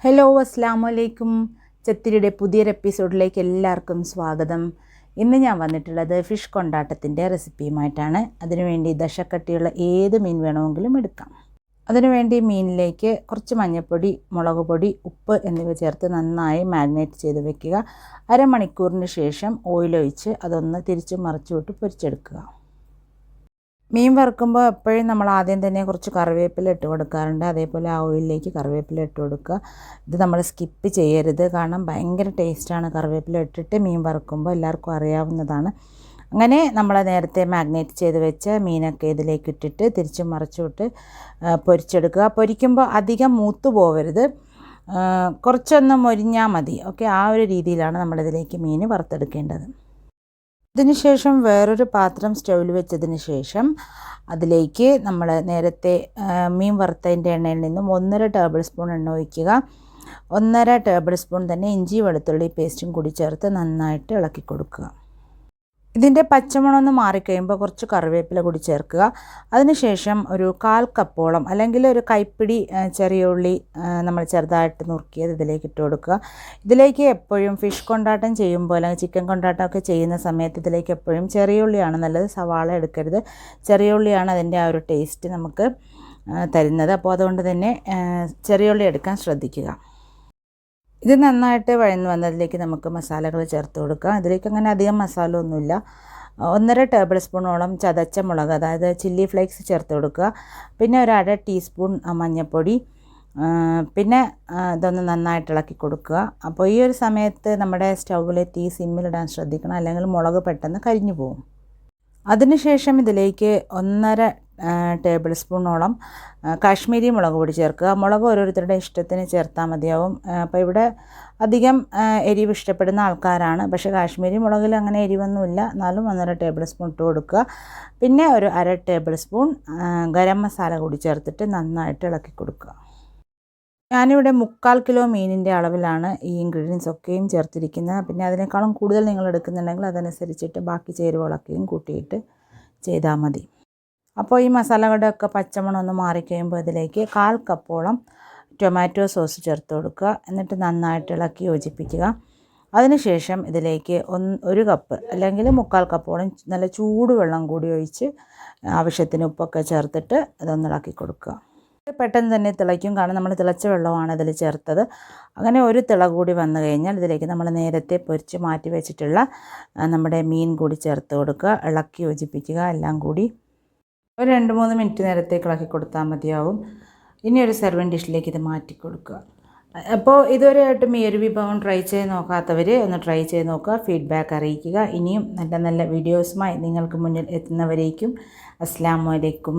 Hello അസ്സാം വലൈക്കും. ചത്തിരിയുടെ പുതിയൊരു എപ്പിസോഡിലേക്ക് എല്ലാവർക്കും സ്വാഗതം. ഇന്ന് ഞാൻ വന്നിട്ടുള്ളത് ഫിഷ് കൊണ്ടാട്ടത്തിൻ്റെ റെസിപ്പിയുമായിട്ടാണ്. അതിനുവേണ്ടി ദശക്കട്ടിയുള്ള ഏത് മീൻ വേണമെങ്കിലും എടുക്കാം. അതിനുവേണ്ടി മീനിലേക്ക് കുറച്ച് മഞ്ഞൾപ്പൊടി, മുളക് പൊടി, ഉപ്പ് എന്നിവ ചേർത്ത് നന്നായി മാരിനേറ്റ് ചെയ്ത് വെക്കുക. അരമണിക്കൂറിന് ശേഷം ഓയിലൊഴിച്ച് അതൊന്ന് തിരിച്ചും മറിച്ചു വിട്ട് പൊരിച്ചെടുക്കുക. മീൻ വറുക്കുമ്പോൾ എപ്പോഴും നമ്മൾ ആദ്യം തന്നെ കുറച്ച് കറിവേപ്പില ഇട്ട് കൊടുക്കാറുണ്ട്. അതേപോലെ ആ ഓയിലിലേക്ക് കറിവേപ്പില ഇട്ട് കൊടുക്കുക. ഇത് നമ്മൾ സ്കിപ്പ് ചെയ്യരുത്, കാരണം ഭയങ്കര ടേസ്റ്റാണ് കറിവേപ്പില ഇട്ടിട്ട് മീൻ വറുക്കുമ്പോൾ, എല്ലാവർക്കും അറിയാവുന്നതാണ്. അങ്ങനെ നമ്മൾ നേരത്തെ മാഗ്നേറ്റ് ചെയ്ത് വെച്ച മീനൊക്കെ ഇതിലേക്ക് ഇട്ടിട്ട് തിരിച്ചും മറിച്ചു വിട്ട് പൊരിച്ചെടുക്കുക. പൊരിക്കുമ്പോൾ അധികം മൂത്ത് പോവരുത്, കുറച്ചൊന്ന് മൊരിഞ്ഞാൽ മതി. ഓക്കെ, ആ ഒരു രീതിയിലാണ് നമ്മളിതിലേക്ക് മീൻ വറുത്തെടുക്കേണ്ടത്. ഇതിനുശേഷം വേറൊരു പാത്രം സ്റ്റൗവിൽ വെച്ചതിന് ശേഷം അതിലേക്ക് നമ്മൾ നേരത്തെ മീൻ വറുത്തതിൻ്റെ എണ്ണയിൽ നിന്നും 1.5 ടേബിൾ സ്പൂൺ എണ്ണ ഒഴിക്കുക. 1.5 ടേബിൾ സ്പൂൺ തന്നെ ഇഞ്ചി വെളുത്തുള്ളി പേസ്റ്റും കൂടി ചേർത്ത് നന്നായിട്ട് ഇളക്കി കൊടുക്കുക. ഇതിൻ്റെ പച്ചമണം ഒന്ന് മാറിക്കഴിയുമ്പോൾ കുറച്ച് കറിവേപ്പില കൂടി ചേർക്കുക. അതിനുശേഷം ഒരു 1/4 കപ്പോളം അല്ലെങ്കിൽ ഒരു കൈപ്പിടി ചെറിയ ഉള്ളി നമ്മൾ ചെറുതായിട്ട് നുറുക്കിയത് ഇതിലേക്ക് ഇട്ട് കൊടുക്കുക. ഇതിലേക്ക് എപ്പോഴും ഫിഷ് കൊണ്ടാട്ടം ചെയ്യുമ്പോൾ അല്ലെങ്കിൽ ചിക്കൻ കൊണ്ടാട്ടമൊക്കെ ചെയ്യുന്ന സമയത്ത് ഇതിലേക്ക് എപ്പോഴും ചെറിയ ഉള്ളിയാണ് നല്ലത്, സവാള എടുക്കരുത്. ചെറിയ ഉള്ളിയാണ് അതിൻ്റെ ആ ഒരു ടേസ്റ്റ് നമുക്ക് തരുന്നത്. അപ്പോൾ അതുകൊണ്ട് തന്നെ ചെറിയ ഉള്ളി എടുക്കാൻ ശ്രദ്ധിക്കുക. ഇത് നന്നായിട്ട് വഴന്ന് വന്നതിലേക്ക് നമുക്ക് മസാലകൾ ചേർത്ത് കൊടുക്കാം. ഇതിലേക്ക് അങ്ങനെ അധികം മസാല ഒന്നുമില്ല. 1.5 ടേബിൾ സ്പൂണോളം ചതച്ച മുളക്, അതായത് ചില്ലി ഫ്ലേക്സ് ചേർത്ത് കൊടുക്കുക. പിന്നെ ഒരു 1/2 ടീസ്പൂൺ മഞ്ഞൾപ്പൊടി, പിന്നെ ഇതൊന്ന് നന്നായിട്ട് ഇളക്കി കൊടുക്കുക. അപ്പോൾ ഈ ഒരു സമയത്ത് നമ്മുടെ സ്റ്റൗവിലെ തീ സിമ്മിലിടാൻ ശ്രദ്ധിക്കണം, അല്ലെങ്കിൽ മുളക് പെട്ടെന്ന് കരിഞ്ഞു പോകും. അതിനുശേഷം ഇതിലേക്ക് 1.5 ടേബിൾ സ്പൂണോളം കാശ്മീരി മുളക് പൊടി ചേർക്കുക. മുളക് ഓരോരുത്തരുടെ ഇഷ്ടത്തിന് ചേർത്താൽ മതിയാവും. അപ്പോൾ ഇവിടെ അധികം എരിവ് ഇഷ്ടപ്പെടുന്ന ആൾക്കാരാണ്, പക്ഷേ കാശ്മീരി മുളകിൽ അങ്ങനെ എരിവൊന്നുമില്ല, എന്നാലും 1.5 ടേബിൾ സ്പൂൺ ഇട്ട് കൊടുക്കുക. പിന്നെ ഒരു 1/2 ടേബിൾ സ്പൂൺ ഗരം മസാല കൂടി ചേർത്തിട്ട് നന്നായിട്ട് ഇളക്കി കൊടുക്കുക. ഞാനിവിടെ 3/4 കിലോ മീനിൻ്റെ അളവിലാണ് ഈ ഇൻഗ്രീഡിയൻസ് ഒക്കെയും ചേർത്തിരിക്കുന്നത്. പിന്നെ അതിനേക്കാളും കൂടുതൽ നിങ്ങൾ എടുക്കുന്നുണ്ടെങ്കിൽ അതനുസരിച്ചിട്ട് ബാക്കി ചേരുവകളൊക്കെയും കൂട്ടിയിട്ട് ചെയ്താൽ മതി. അപ്പോൾ ഈ മസാലകളുടെ ഒക്കെ പച്ചമണം ഒന്ന് മാറിക്കഴിയുമ്പോൾ ഇതിലേക്ക് 1/4 കപ്പോളം ടൊമാറ്റോ സോസ് ചേർത്ത് കൊടുക്കുക. എന്നിട്ട് നന്നായിട്ട് ഇളക്കി യോജിപ്പിക്കുക. അതിനുശേഷം ഇതിലേക്ക് 1 കപ്പ് അല്ലെങ്കിൽ 3/4 കപ്പോളം നല്ല ചൂടുവെള്ളം കൂടി ഒഴിച്ച് ആവശ്യത്തിന് ഉപ്പൊക്കെ ചേർത്തിട്ട് ഇതൊന്ന് ഇളക്കി കൊടുക്കുക. പെട്ടെന്ന് തന്നെ തിളയ്ക്കും, കാരണം നമ്മൾ തിളച്ച വെള്ളമാണ് ഇതിൽ ചേർത്തത്. അങ്ങനെ ഒരു തിള കൂടി വന്നു കഴിഞ്ഞാൽ ഇതിലേക്ക് നമ്മൾ നേരത്തെ പൊരിച്ച് മാറ്റി വെച്ചിട്ടുള്ള നമ്മുടെ മീൻ കൂടി ചേർത്ത് കൊടുക്കുക. ഇളക്കി യോജിപ്പിക്കുക. എല്ലാം കൂടി ഒരു 2-3 മിനിറ്റ് നേരത്തേക്ക് ഇളക്കി കൊടുത്താൽ മതിയാവും. ഇനി ഒരു സെർവിങ് ഡിഷിലേക്ക് ഇത് മാറ്റി കൊടുക്കുക. അപ്പോൾ ഇതുവരെയായിട്ടും ഈ ഒരു വിഭവം ട്രൈ ചെയ്ത് നോക്കാത്തവർ ഒന്ന് ട്രൈ ചെയ്ത് നോക്കുക, ഫീഡ്ബാക്ക് അറിയിക്കുക. ഇനിയും നല്ല നല്ല വീഡിയോസുമായി നിങ്ങൾക്ക് മുന്നിൽ എത്തുന്നവരേക്കും അസ്സലാമു അലൈക്കും.